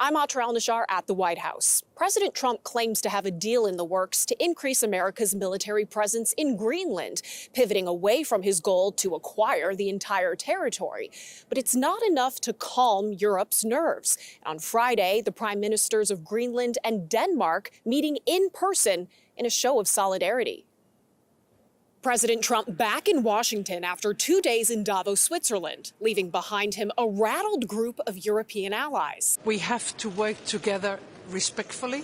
I'm Atra El-Nashar at the White House. President Trump claims to have a deal in the works to increase America's military presence in Greenland, pivoting away from his goal to acquire the entire territory. But it's not enough to calm Europe's nerves. On Friday, the prime ministers of Greenland and Denmark meeting in person in a show of solidarity. President Trump back in Washington after 2 days in Davos, Switzerland, leaving behind him a rattled group of European allies. We have to work together respectfully,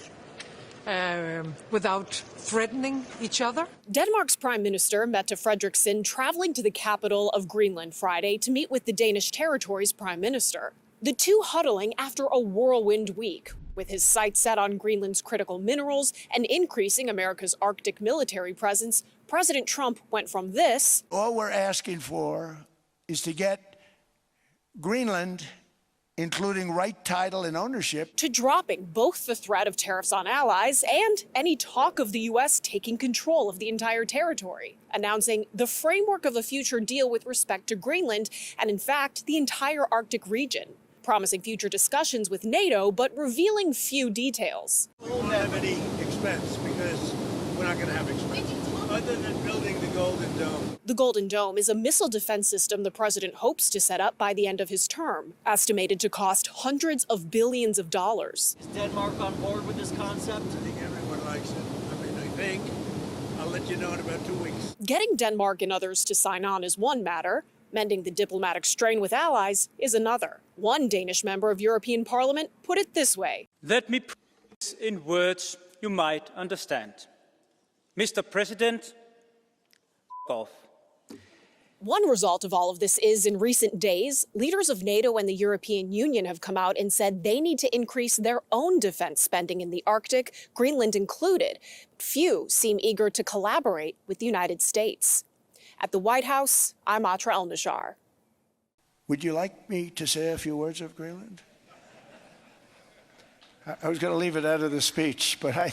without threatening each other. Denmark's prime minister, Mette Frederiksen, traveling to the capital of Greenland Friday to meet with the Danish territory's prime minister. The two huddling after a whirlwind week, with his sights set on Greenland's critical minerals and increasing America's Arctic military presence. President Trump went from this. All we're asking for is to get Greenland, including right title and ownership, to dropping both the threat of tariffs on allies and any talk of the U.S. taking control of the entire territory, announcing the framework of a future deal with respect to Greenland and, in fact, the entire Arctic region, promising future discussions with NATO, but revealing few details. We won't have any expense because we're not going to have expense other than building the Golden Dome. The Golden Dome is a missile defense system the president hopes to set up by the end of his term, estimated to cost hundreds of billions of dollars. Is Denmark on board with this concept? I think everyone likes it. I think. I'll let you know in about 2 weeks. Getting Denmark and others to sign on is one matter. Mending the diplomatic strain with allies is another. One Danish member of European Parliament put it this way. Let me put this in words you might understand. Mr. President, f*** off. One result of all of this is, in recent days, leaders of NATO and the European Union have come out and said they need to increase their own defense spending in the Arctic, Greenland included. Few seem eager to collaborate with the United States. At the White House, I'm Atra El-Nashar. Would you like me to say a few words of Greenland? I was going to leave it out of the speech, but I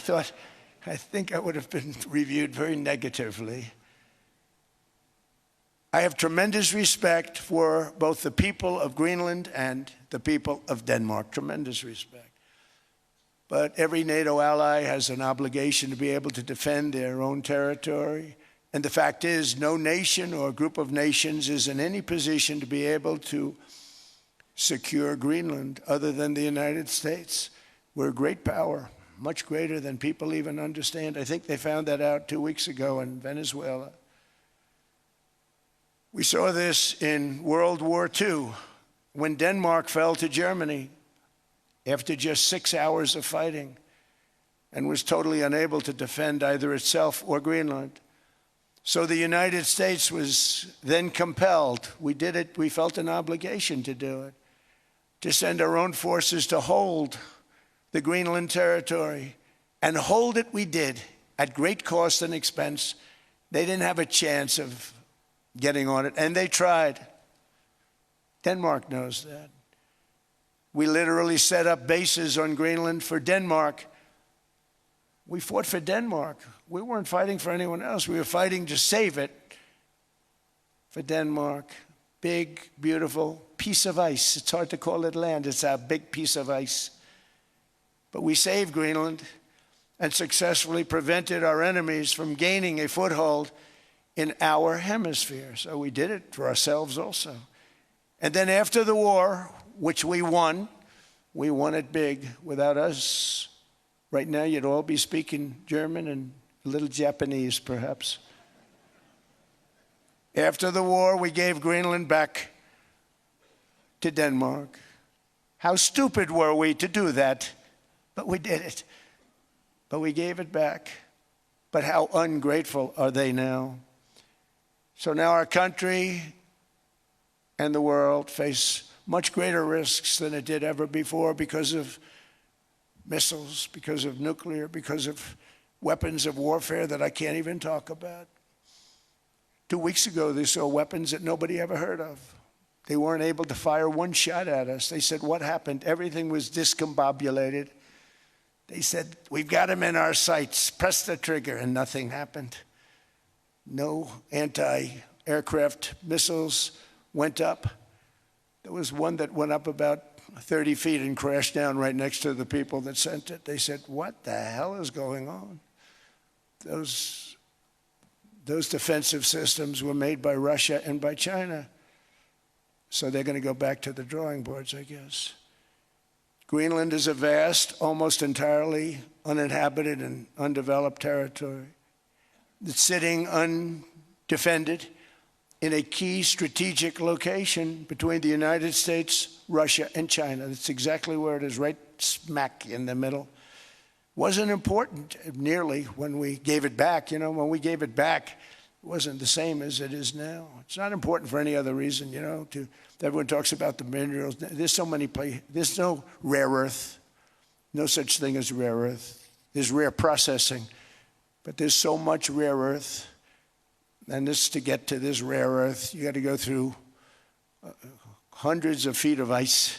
think I would have been reviewed very negatively. I have tremendous respect for both the people of Greenland and the people of Denmark, tremendous respect. But every NATO ally has an obligation to be able to defend their own territory. And the fact is, no nation or group of nations is in any position to be able to secure Greenland other than the United States. We're a great power, much greater than people even understand. I think they found that out 2 weeks ago in Venezuela. We saw this in World War II, when Denmark fell to Germany after just 6 hours of fighting and was totally unable to defend either itself or Greenland. So the United States was then compelled, we did it, we felt an obligation to do it, to send our own forces to hold the Greenland territory. And hold it we did, at great cost and expense. They didn't have a chance of getting on it, and they tried. Denmark knows that. We literally set up bases on Greenland for Denmark. We fought for Denmark. We weren't fighting for anyone else. We were fighting to save it for Denmark. Big, beautiful piece of ice. It's hard to call it land. It's a big piece of ice. But we saved Greenland and successfully prevented our enemies from gaining a foothold in our hemisphere. So we did it for ourselves also. And then after the war, which we won it big. Without us, right now, you'd all be speaking German and a little Japanese, perhaps. After the war, we gave Greenland back to Denmark. How stupid were we to do that? But we did it. But we gave it back. But how ungrateful are they now? So now our country and the world face much greater risks than it did ever before because of missiles, because of nuclear, because of weapons of warfare that I can't even talk about. 2 weeks ago, they saw weapons that nobody ever heard of. They weren't able to fire one shot at us. They said, what happened? Everything was discombobulated. They said, we've got them in our sights. Press the trigger, and nothing happened. No anti-aircraft missiles went up. There was one that went up about 30 feet and crashed down right next to the people that sent it. They said, what the hell is going on? Those defensive systems were made by Russia and by China. So they're going to go back to the drawing boards, I guess. Greenland is a vast, almost entirely uninhabited and undeveloped territory. It's sitting undefended in a key strategic location between the United States, Russia, and China. That's exactly where it is, right smack in the middle. Wasn't important nearly when we gave it back. You know, when we gave it back, it wasn't the same as it is now. It's not important for any other reason, you know. Everyone talks about the minerals. There's so many places. There's no rare earth. No such thing as rare earth. There's rare processing, but there's so much rare earth. And this, to get to this rare earth, you got to go through hundreds of feet of ice.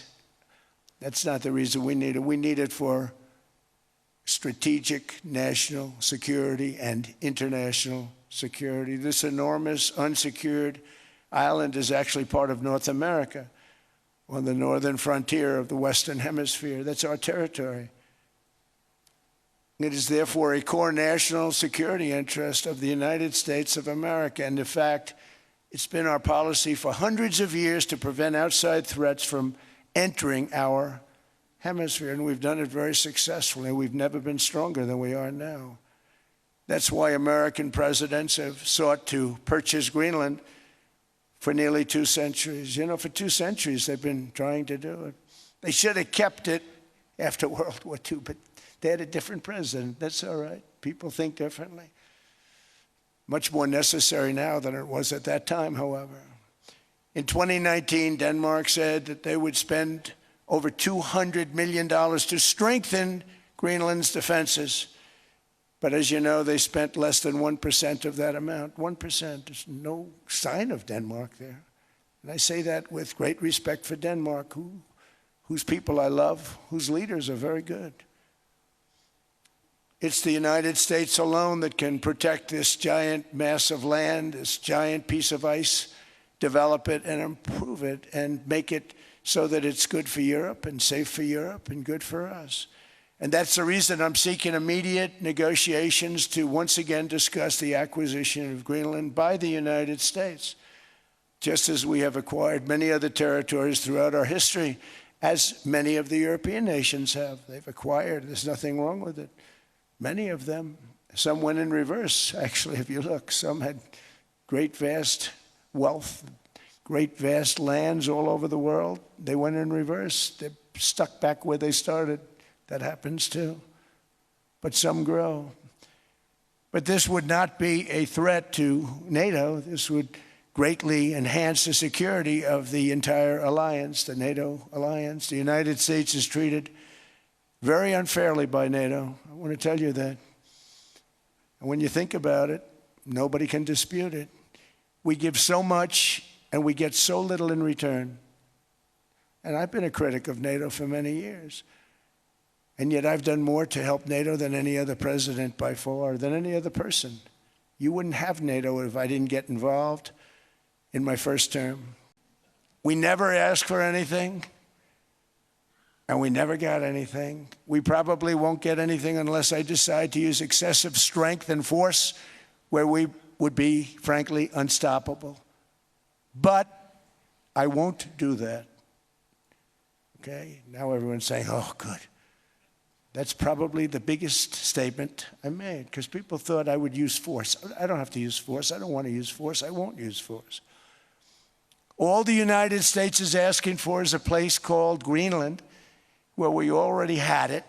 That's not the reason we need it. We need it for strategic national security and international security. This enormous unsecured island is actually part of North America, on the northern frontier of the Western Hemisphere. That's our territory. It is therefore a core national security interest of the United States of America. And in fact, it's been our policy for hundreds of years to prevent outside threats from entering our hemisphere. And we've done it very successfully. We've never been stronger than we are now. That's why American presidents have sought to purchase Greenland for nearly 2 centuries. You know, for 2 centuries they've been trying to do it. They should have kept it after World War II, but they had a different president. That's all right. People think differently. Much more necessary now than it was at that time, however. In 2019, Denmark said that they would spend over $200 million to strengthen Greenland's defenses. But as you know, they spent less than 1% of that amount. 1%. There's no sign of Denmark there. And I say that with great respect for Denmark, whose people I love, whose leaders are very good. It's the United States alone that can protect this giant mass of land, this giant piece of ice, develop it and improve it and make it so that it's good for Europe and safe for Europe and good for us. And that's the reason I'm seeking immediate negotiations to once again discuss the acquisition of Greenland by the United States, just as we have acquired many other territories throughout our history, as many of the European nations have. They've acquired. There's nothing wrong with it. Many of them. Some went in reverse, actually, if you look. Some had great, vast wealth, great, vast lands all over the world. They went in reverse. They're stuck back where they started. That happens too. But some grow. But this would not be a threat to NATO. This would greatly enhance the security of the entire alliance, the NATO alliance. The United States is treated very unfairly by NATO. I want to tell you that. And when you think about it, nobody can dispute it. We give so much and we get so little in return. And I've been a critic of NATO for many years. And yet I've done more to help NATO than any other president by far, than any other person. You wouldn't have NATO if I didn't get involved in my first term. We never asked for anything, and we never got anything. We probably won't get anything unless I decide to use excessive strength and force where we would be, frankly, unstoppable. But I won't do that. Okay? Now everyone's saying, oh, good. That's probably the biggest statement I made, because people thought I would use force. I don't have to use force. I don't want to use force. I won't use force. All the United States is asking for is a place called Greenland, where we already had it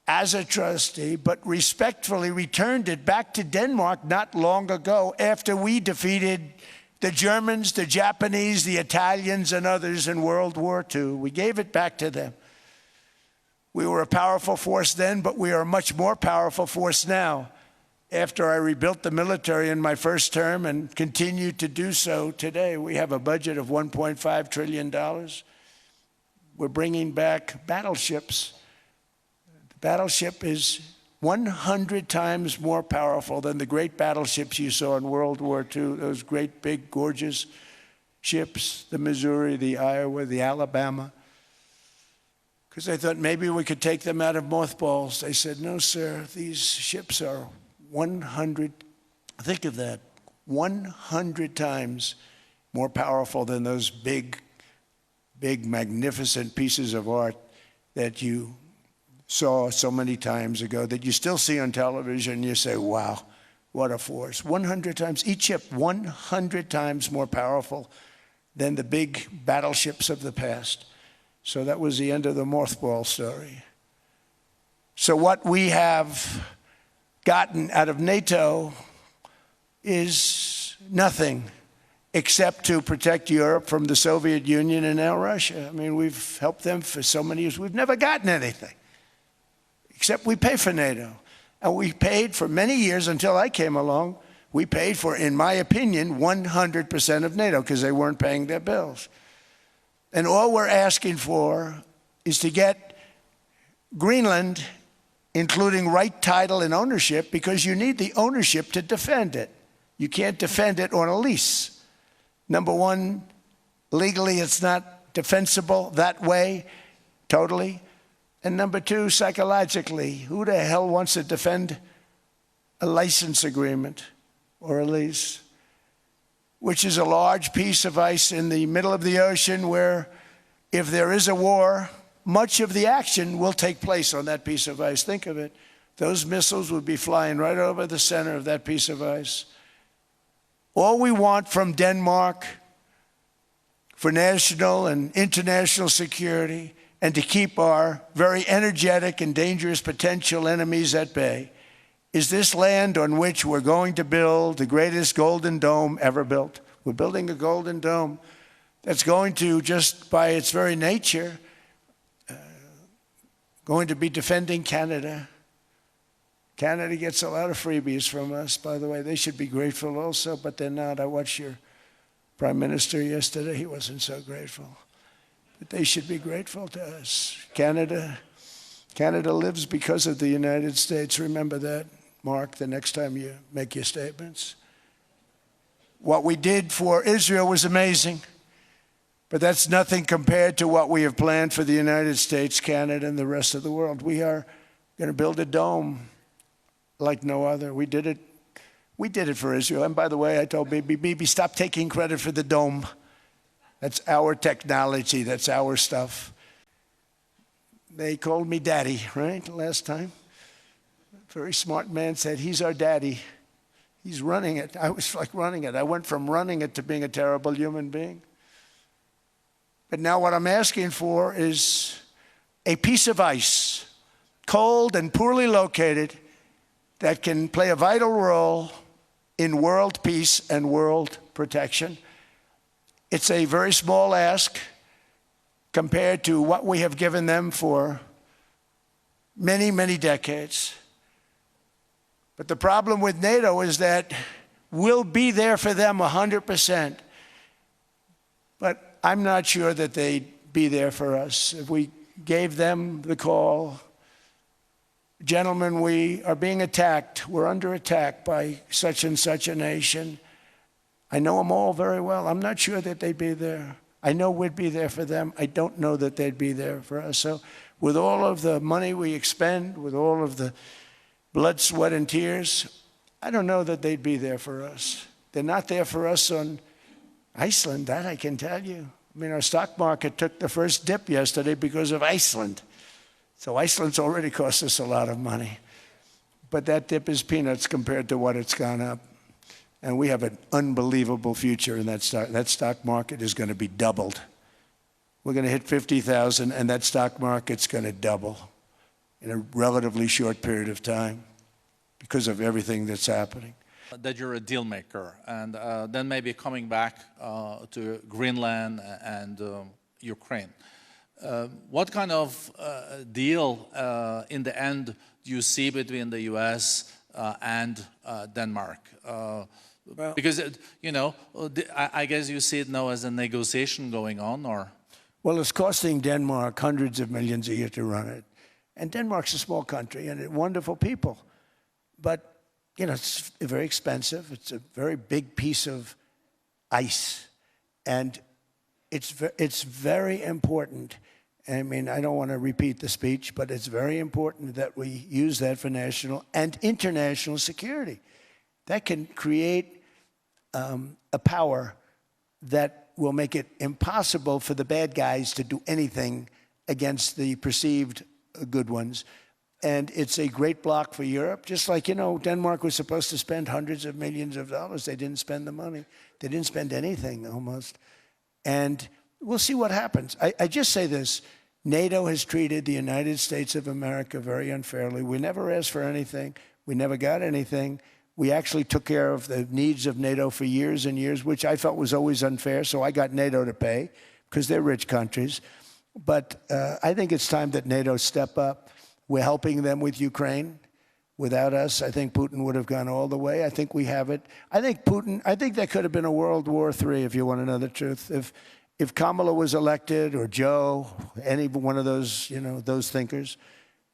as a trustee, but respectfully returned it back to Denmark not long ago after we defeated the Germans, the Japanese, the Italians, and others in World War II. We gave it back to them. We were a powerful force then, but we are a much more powerful force now after I rebuilt the military in my first term and continue to do so today. We have a budget of $1.5 trillion. We're bringing back battleships. The battleship is 100 times more powerful than the great battleships you saw in World War II, those great, big, gorgeous ships, the Missouri, the Iowa, the Alabama. because I thought maybe we could take them out of mothballs. They said, no, sir, these ships are 100, think of that, 100 times more powerful than those big, magnificent pieces of art that you saw so many times ago, that you still see on television. You say, wow, what a force. 100 times, each ship 100 times more powerful than the big battleships of the past. So that was the end of the mothball story. So what we have gotten out of NATO is nothing except to protect Europe from the Soviet Union and now Russia. I mean, we've helped them for so many years. We've never gotten anything, except we pay for NATO. And we paid for many years until I came along. We paid for, in my opinion, 100% of NATO because they weren't paying their bills. And all we're asking for is to get Greenland, including right title and ownership, because you need the ownership to defend it. You can't defend it on a lease. Number one, legally it's not defensible that way, totally. And number two, psychologically, who the hell wants to defend a license agreement or a lease, which is a large piece of ice in the middle of the ocean where if there is a war, much of the action will take place on that piece of ice. Think of it. Those missiles would be flying right over the center of that piece of ice. All we want from Denmark for national and international security and to keep our very energetic and dangerous potential enemies at bay is this land on which we're going to build the greatest golden dome ever built. We're building a golden dome that's going to, just by its very nature, going to be defending Canada. Canada gets a lot of freebies from us, by the way. They should be grateful also, but they're not. I watched your Prime Minister yesterday. He wasn't so grateful. But they should be grateful to us. Canada lives because of the United States. Remember that, Mark, the next time you make your statements. What we did for Israel was amazing, but that's nothing compared to what we have planned for the United States, Canada, and the rest of the world. We are going to build a dome like no other. We did it for Israel. And by the way, I told Bibi, stop taking credit for the dome. That's our technology. That's our stuff. They called me daddy, right, last time. A very smart man said, he's our daddy. He's running it. I was like running it. I went from running it to being a terrible human being. But now what I'm asking for is a piece of ice, cold and poorly located, that can play a vital role in world peace and world protection. It's a very small ask compared to what we have given them for many, many decades. But the problem with NATO is that we'll be there for them 100%. But I'm not sure that they'd be there for us. If we gave them the call, gentlemen, we are being attacked. We're under attack by such and such a nation. I know them all very well. I'm not sure that they'd be there. I know we'd be there for them. I don't know that they'd be there for us. So with all of the money we expend, with all of the blood, sweat, and tears, I don't know that they'd be there for us. They're not there for us on Iceland, that I can tell you. I mean, our stock market took the first dip yesterday because of Iceland. So Iceland's already cost us a lot of money. But that dip is peanuts compared to what it's gone up. And we have an unbelievable future in that stock. That stock market is going to be doubled. We're going to hit 50,000, and that stock market's going to double in a relatively short period of time because of everything that's happening. That you're a deal maker, and then maybe coming back to Greenland and Ukraine. What kind of deal in the end do you see between the US and Denmark? Well, because, you know, I guess you see it now as a negotiation going on, or? Well, it's costing Denmark hundreds of millions a year to run it. And Denmark's a small country and wonderful people. But, you know, it's very expensive. It's a very big piece of ice. And it's very important. I mean, I don't want to repeat the speech, but it's very important that we use that for national and international security. That can create a power that will make it impossible for the bad guys to do anything against the perceived good ones. And it's a great block for Europe. Just like, you know, Denmark was supposed to spend hundreds of millions of dollars. They didn't spend the money. They didn't spend anything almost. And we'll see what happens. I just say this. NATO has treated the United States of America very unfairly. We never asked for anything. We never got anything. We actually took care of the needs of NATO for years and years, which I felt was always unfair. So I got NATO to pay because they're rich countries. But I think it's time that NATO step up. We're helping them with Ukraine. Without us, I think Putin would have gone all the way. I think we have it. I think there could have been a World War III, if you want to know the truth. If Kamala was elected, or Joe, any one of those, you know, those thinkers,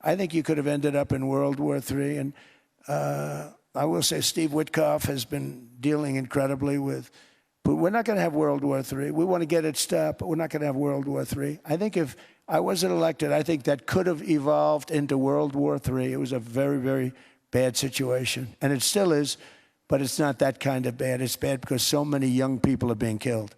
I think you could have ended up in World War III. And I will say Steve Witkoff has been dealing incredibly with, but we're not going to have World War III. We want to get it stopped, but we're not going to have World War III. I think if I wasn't elected, I think that could have evolved into World War III. It was a very, very bad situation. And it still is, but it's not that kind of bad. It's bad because so many young people are being killed.